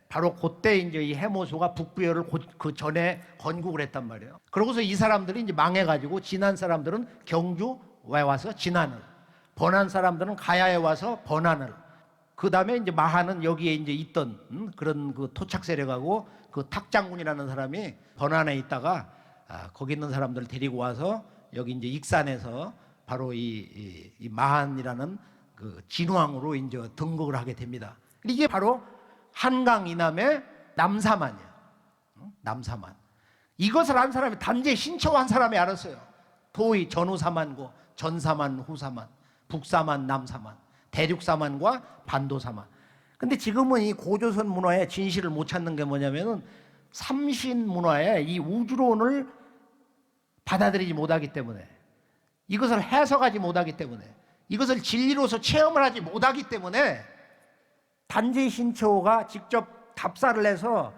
바로 그때 이제 이 해모수가 북부여를 그 전에 건국을 했단 말이에요. 그러고서 이 사람들이 이제 망해가지고 진안 사람들은 경주에 와서 진안을, 번안 사람들은 가야에 와서 번안을, 그 다음에 이제 마하는 여기에 이제 있던 그런 그 토착 세력하고 그 탁장군이라는 사람이 번안에 있다가 거기 있는 사람들을 데리고 와서 여기 이제 익산에서 바로 이 마한이라는 그 진왕으로 이제 등극을 하게 됩니다. 이게 바로 한강 이남의 남사만이에요. 남사만. 이것을 한 사람이 단지 신초한 사람이 알았어요. 도의 전후사만고 전사만, 후사만, 북사만, 남사만, 대륙사만과 반도사만. 근데 지금은 이 고조선 문화의 진실을 못 찾는 게 뭐냐면은 삼신 문화의 이 우주론을 받아들이지 못하기 때문에, 이것을 해석하지 못하기 때문에, 이것을 진리로서 체험을 하지 못하기 때문에 단지 신초가 직접 답사를 해서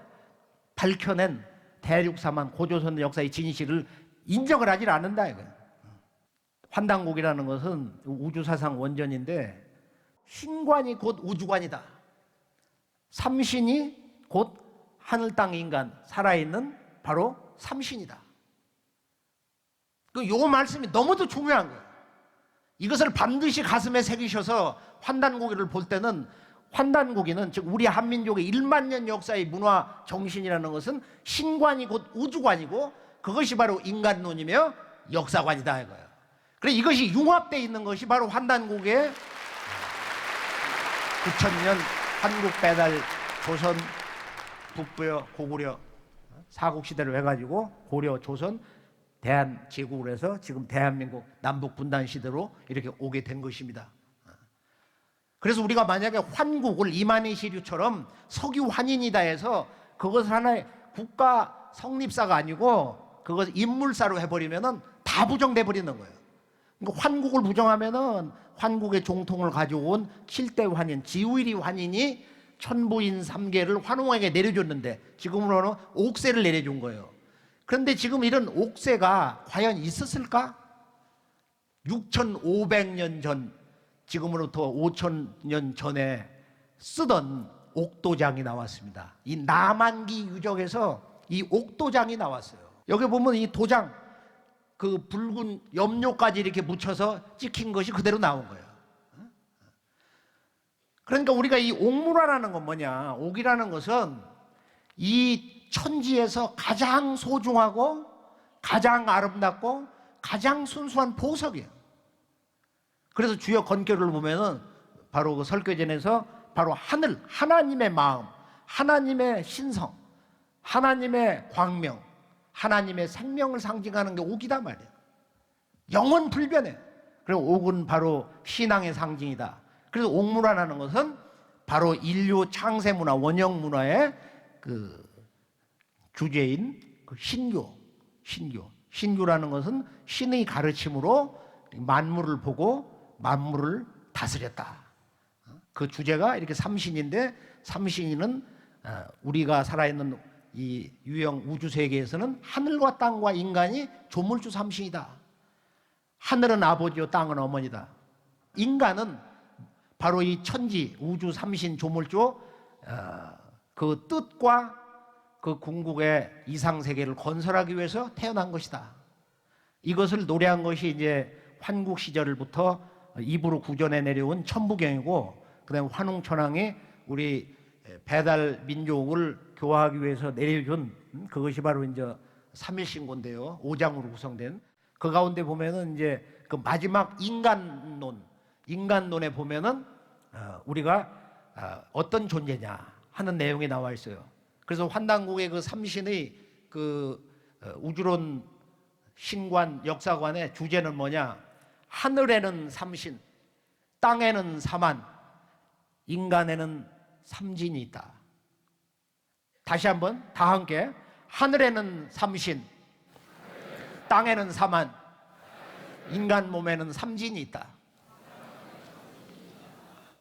밝혀낸 대륙사만 고조선 역사의 진실을 인정을 하질 않는다 이거예요. 환단곡이라는 것은 우주사상 원전인데, 신관이 곧 우주관이다. 삼신이 곧 하늘 땅 인간 살아있는 바로 삼신이다. 요 말씀이 너무도 중요한 거예요. 이것을 반드시 가슴에 새기셔서 환단고기를 볼 때는, 환단고기는 즉 우리 한민족의 1만 년 역사의 문화 정신이라는 것은 신관이 곧 우주관이고, 그것이 바로 인간론이며 역사관이다 이거예요. 그래서 이것이 융합되어 있는 것이 바로 환단고기의 9,000년 한국 배달 조선 북부여 고구려 사국시대를 해가지고 고려 조선 대한 제국을 해서 지금 대한민국 남북 분단 시대로 이렇게 오게 된 것입니다. 그래서 우리가 만약에 환국을 이만희 시류처럼 석유 환인이다 해서 그것을 하나의 국가 성립사가 아니고 그것을 인물사로 해버리면은 다 부정돼 버리는 거예요. 그러니까 환국을 부정하면은 환국의 종통을 가져온 7대 환인, 지우일이 환인이 천부인 3계를 환웅에게 내려줬는데 지금으로는 옥세를 내려준 거예요. 그런데 지금 이런 옥세가 과연 있었을까? 6,500년 전, 지금으로부터 5,000년 전에 쓰던 옥도장이 나왔습니다. 이 남한기 유적에서 이 옥도장이 나왔어요. 여기 보면 이 도장, 그 붉은 염료까지 이렇게 묻혀서 찍힌 것이 그대로 나온 거예요. 그러니까 우리가 이 옥문화라는 건 뭐냐? 옥이라는 것은 이 천지에서 가장 소중하고 가장 아름답고 가장 순수한 보석이에요. 그래서 주요 건교를 보면은 바로 그 설교전에서 바로 하늘, 하나님의 마음, 하나님의 신성, 하나님의 광명, 하나님의 생명을 상징하는 게 옥이다 말이에요. 영원 불변해. 그리고 옥은 바로 신앙의 상징이다. 그래서 옥문화라는 것은 바로 인류 창세 문화, 원형 문화의 그 주제인 그 신교라는 것은 신의 가르침으로 만물을 보고 만물을 다스렸다. 그 주제가 이렇게 삼신인데, 삼신은 우리가 살아있는 이 유형 우주 세계에서는 하늘과 땅과 인간이 조물주 삼신이다. 하늘은 아버지요 땅은 어머니다. 인간은 바로 이 천지 우주 삼신 조물주 그 뜻과 그 궁극의 이상 세계를 건설하기 위해서 태어난 것이다. 이것을 노래한 것이 이제 환국 시절부터 입으로 구전해 내려온 천부경이고, 그다음에 환웅천왕이 우리 배달 민족을 교화하기 위해서 내려준 그것이 바로 이제 삼일신고인데요. 5장으로 구성된 그 가운데 보면은 이제 그 마지막 인간론에 보면은 우리가 어떤 존재냐 하는 내용이 나와 있어요. 그래서 환단국의 그 삼신의 그 우주론 신관 역사관의 주제는 뭐냐? 하늘에는 삼신, 땅에는 삼한, 인간에는 삼진이 있다. 다시 한번 다 함께. 하늘에는 삼신, 땅에는 삼한, 인간 몸에는 삼진이 있다.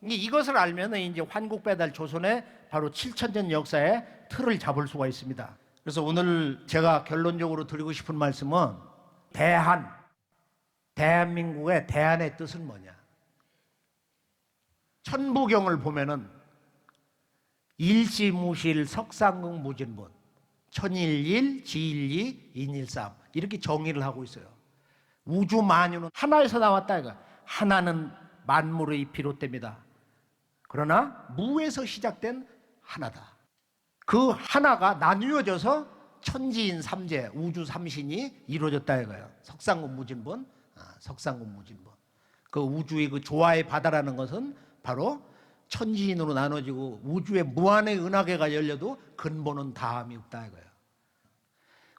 이것을 알면 이제 환국 배달 조선의 바로 7천년 역사의 틀을 잡을 수가 있습니다. 그래서 오늘 제가 결론적으로 드리고 싶은 말씀은 대한민국의 대한의 뜻은 뭐냐? 천부경을 보면은 일지무실 석상극 무진본 천일일 지일이 인일삼 이렇게 정의를 하고 있어요. 우주 만유는 하나에서 나왔다 이거. 하나는 만물의 비롯됩니다. 그러나 무에서 시작된 하나다. 그 하나가 나뉘어져서 천지인 삼재 우주 삼신이 이루어졌다 이거예요. 석상극 무진본, 석상극 무진본. 그 우주의 그 조화의 바다라는 것은 바로 천지인으로 나눠지고 우주의 무한의 은하계가 열려도 근본은 다함이 없다 이거예요.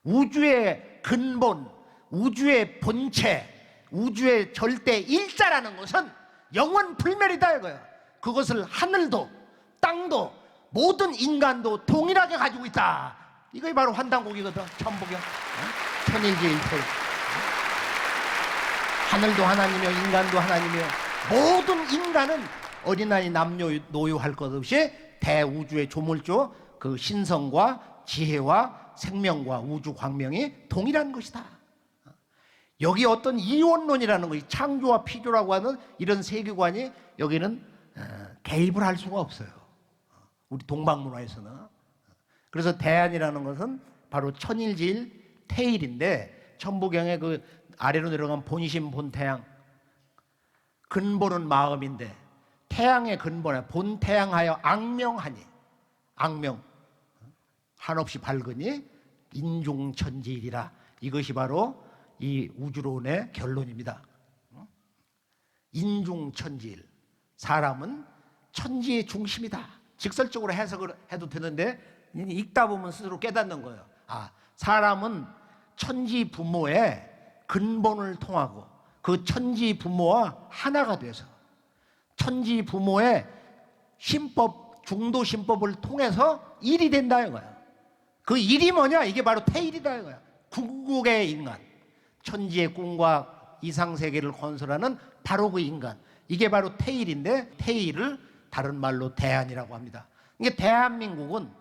우주의 근본, 우주의 본체, 우주의 절대 일자라는 것은 영원 불멸이다 이거예요. 그것을 하늘도 땅도 모든 인간도 동일하게 가지고 있다. 이게 바로 환단국이거든. 천부경, 천일지일태. 하늘도 하나님이며 인간도 하나님이며 모든 인간은 어린아이 남녀노소 것 없이 대우주의 조물주 그 신성과 지혜와 생명과 우주 광명이 동일한 것이다. 여기 어떤 이원론이라는 것이 창조와 피조라고 하는 이런 세계관이 여기는 개입을 할 수가 없어요. 우리 동방문화에서는. 그래서 대안이라는 것은 바로 천일지일 태일인데, 천부경의 그 아래로 내려가면 본심 본태양, 근본은 마음인데 태양의 근본에 본태양하여 악명하니, 악명 한없이 밝으니 인중천지일이라. 이것이 바로 이 우주론의 결론입니다. 인중천지일, 사람은 천지의 중심이다. 직설적으로 해석을 해도 되는데 읽다 보면 스스로 깨닫는 거예요. 사람은 천지 부모의 근본을 통하고 그 천지 부모와 하나가 돼서 천지 부모의 신법, 중도 신법을 통해서 일이 된다 이거야. 그 일이 뭐냐? 이게 바로 태일이다 이거야. 궁극의 인간, 천지의 꿈과 이상세계를 건설하는 바로 그 인간, 이게 바로 태일인데, 태일을 다른 말로 대한이라고 합니다. 이게 대한민국은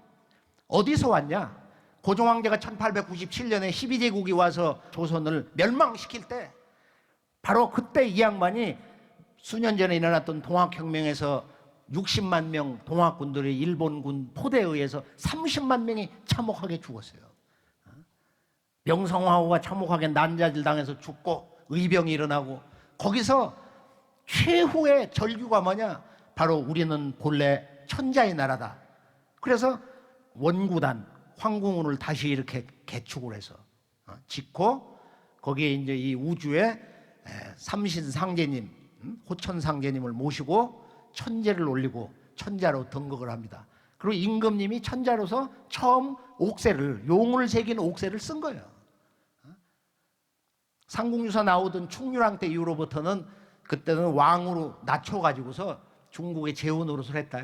어디서 왔냐? 고종황제가 1897년에 12제국이 와서 조선을 멸망시킬 때, 바로 그때 이 양반이 수년 전에 일어났던 동학혁명에서 60만 명 동학군들이 일본군 포대에 의해서 30만 명이 참혹하게 죽었어요. 명성황후가 참혹하게 난자질 당해서 죽고 의병이 일어나고, 거기서 최후의 절규가 뭐냐? 바로 우리는 본래 천자의 나라다. 그래서 원구단 황궁운을 다시 이렇게 개축을 해서 짓고, 거기에 이제 이 우주의 삼신상제님, 호천상제님을 모시고 천재를 올리고 천자로 등극을 합니다. 그리고 임금님이 천자로서 처음 옥새를, 용을 새긴 옥새를 쓴 거예요. 삼국유사 나오던 충유랑 때 이후로부터는 그때는 왕으로 낮춰가지고서 중국의 재우 노릇을 했다.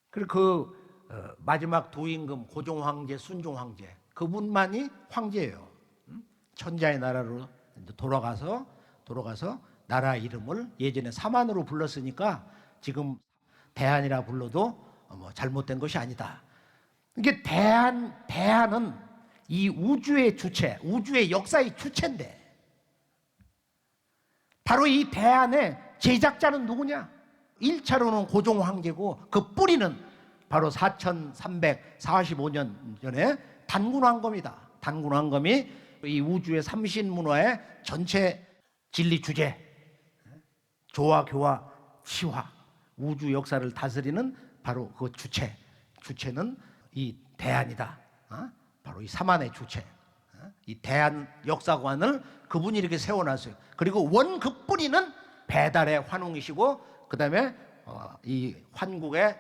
그리고 그 마지막 두 임금 고종황제, 순종황제, 그분만이 황제예요. 천자의 나라로 돌아가서 나라 이름을 예전에 사만으로 불렀으니까 지금 대한이라 불러도 뭐 잘못된 것이 아니다. 이게 대한은 이 우주의 주체, 우주의 역사의 주체인데 바로 이 대한의 제작자는 누구냐? 1차로는 고종 황제고 그 뿌리는 바로 4345년 전에 단군왕검이다. 단군왕검이 이 우주의 삼신문화의 전체 진리 주제, 조화, 교화, 치화, 우주 역사를 다스리는 바로 그 주체는 이 대한이다. 바로 이 사만의 주체, 이 대한 역사관을 그분이 이렇게 세워놨어요. 그리고 원 그 뿌리는 배달의 환웅이시고, 그 다음에 이 환국의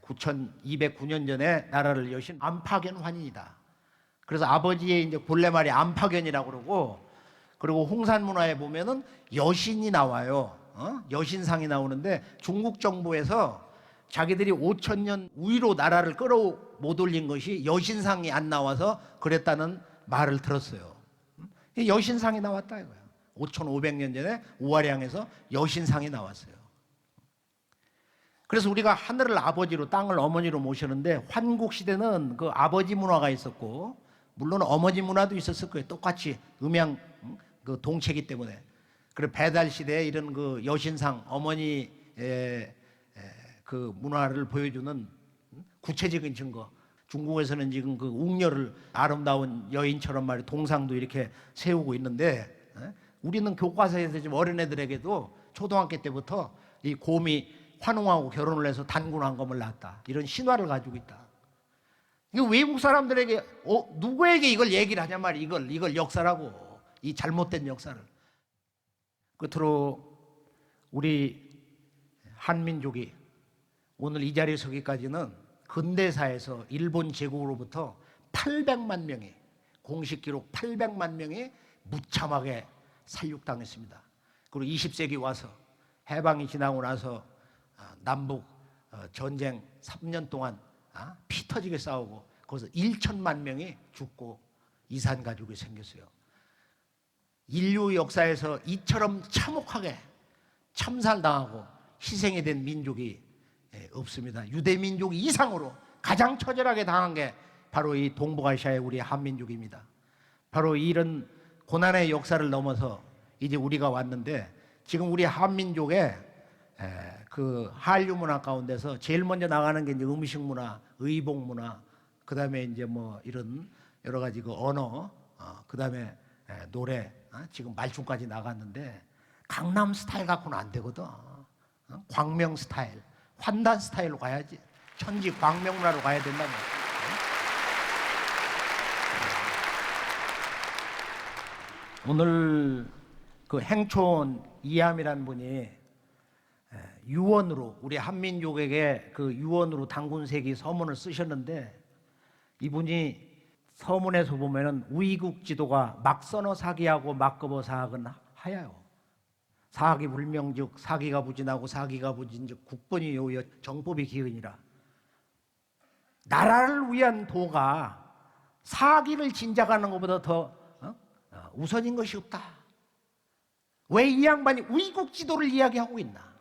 9209년 전에 나라를 여신 안파견 환인이다. 그래서 아버지의 이제 본래말이 안파견이라고 그러고, 그리고 홍산 문화에 보면은 여신이 나와요. 여신상이 나오는데 중국 정부에서 자기들이 5000년 우위로 나라를 못 올린 것이 여신상이 안 나와서 그랬다는 말을 들었어요. 여신상이 나왔다 이거야. 5500년 전에 우아량에서 여신상이 나왔어요. 그래서 우리가 하늘을 아버지로 땅을 어머니로 모시는데, 환국 시대는 그 아버지 문화가 있었고 물론 어머니 문화도 있었을 거예요. 똑같이 음양 그 동체기 때문에. 그리고 배달 시대에 이런 그 여신상 어머니의 그 문화를 보여주는 구체적인 증거. 중국에서는 지금 그 웅녀를 아름다운 여인처럼 말이 동상도 이렇게 세우고 있는데, 우리는 교과서에서 지금 어린애들에게도 초등학교 때부터 이 곰이 환웅하고 결혼을 해서 단군왕검을 낳았다, 이런 신화를 가지고 있다. 이거 외국 사람들에게 누구에게 이걸 얘기를 하냐 말이야. 이걸 역사라고, 이 잘못된 역사를. 끝으로 우리 한민족이 오늘 이 자리에 서기까지는 근대사에서 일본 제국으로부터 800만 명이, 공식 기록 800만 명이 무참하게 살육당했습니다. 그리고 20세기 와서 해방이 지나고 나서 남북 전쟁 3년 동안 피 터지게 싸우고 거기서 1천만 명이 죽고 이산 가족이 생겼어요. 인류 역사에서 이처럼 참혹하게 참살당하고 희생이 된 민족이 없습니다. 유대 민족 이상으로 가장 처절하게 당한 게 바로 이 동북아시아의 우리 한민족입니다. 바로 이런 고난의 역사를 넘어서 이제 우리가 왔는데, 지금 우리 한민족의 그 한류 문화 가운데서 제일 먼저 나가는 게 이제 음식 문화, 의복 문화, 그 다음에 이제 뭐 이런 여러 가지 그 언어, 그 다음에 노래, 지금 말춤까지 나갔는데 강남 스타일 갖고는 안 되거든. 광명 스타일, 환단 스타일로 가야지. 천지 광명 문화로 가야 된다면. 오늘 그 행촌 이함이라는 분이 유언으로 우리 한민족에게 그 유언으로 단군세기 서문을 쓰셨는데, 이분이 서문에서 보면은 우이국 지도가 막선어 사기하고 막급어 사학은 하야요. 사학이 불명즉 사기가 부진하고 사기가 부진즉 국본이 요여 정법이 기은이라. 나라를 위한 도가 사기를 진작하는 것보다 더 우선인 것이 없다. 왜 이 양반이 우이국 지도를 이야기하고 있나?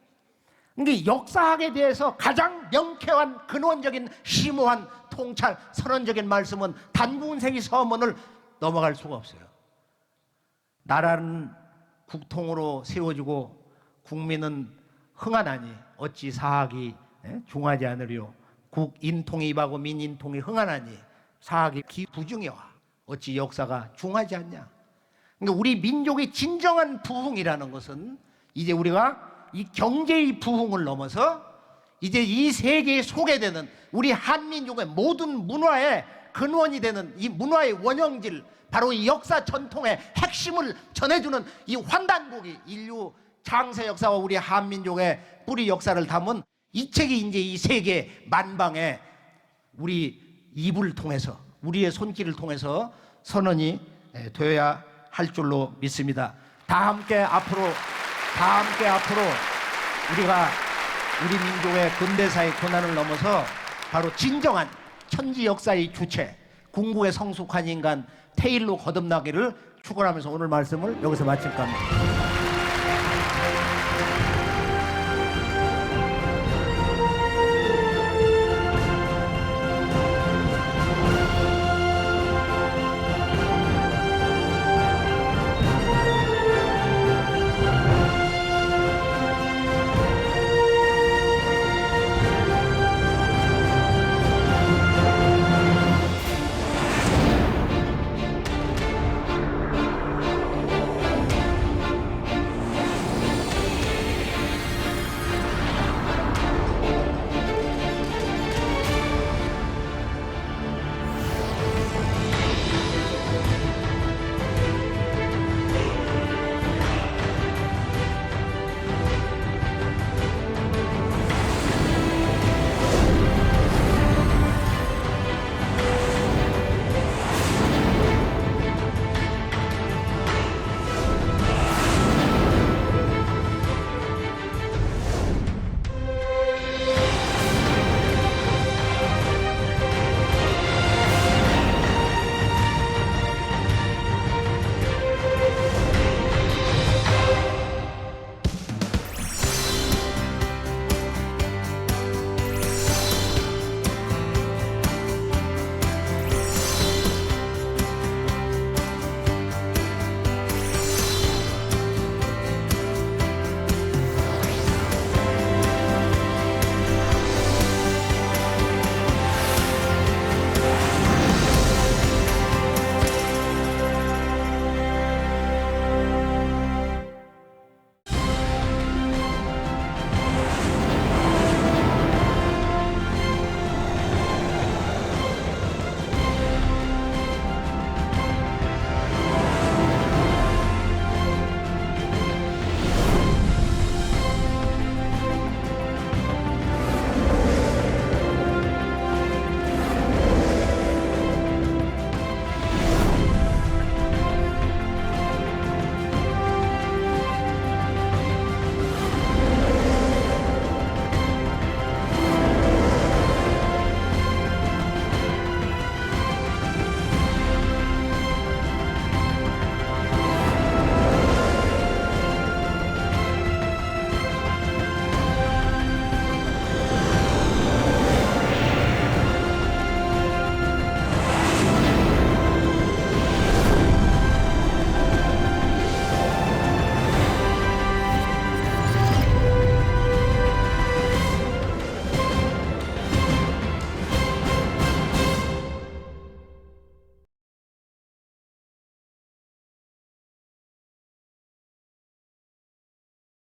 그러니까 역사학에 대해서 가장 명쾌한 근원적인 심오한 통찰 선언적인 말씀은 단군세기 서문을 넘어갈 수가 없어요. 나라는 국통으로 세워지고 국민은 흥하나니 어찌 사학이 중하지 않으리요. 국인통이 입하고 민인통이 흥하나니 사학이 기부중이와 어찌 역사가 중하지 않냐. 그러니까 우리 민족의 진정한 부흥이라는 것은 이제 우리가 이 경제의 부흥을 넘어서 이제 이 세계에 소개되는 우리 한민족의 모든 문화의 근원이 되는 이 문화의 원형질, 바로 이 역사 전통의 핵심을 전해주는 이 환단곡이 인류 장세 역사와 우리 한민족의 뿌리 역사를 담은 이 책이 이제 이 세계 만방에 우리 입을 통해서, 우리의 손길을 통해서 선언이 되어야 할 줄로 믿습니다. 다 함께 앞으로 우리가 우리 민족의 근대사의 고난을 넘어서 바로 진정한 천지 역사의 주체, 궁극에 성숙한 인간 테일로 거듭나기를 축원하면서 오늘 말씀을 여기서 마칠까 합니다.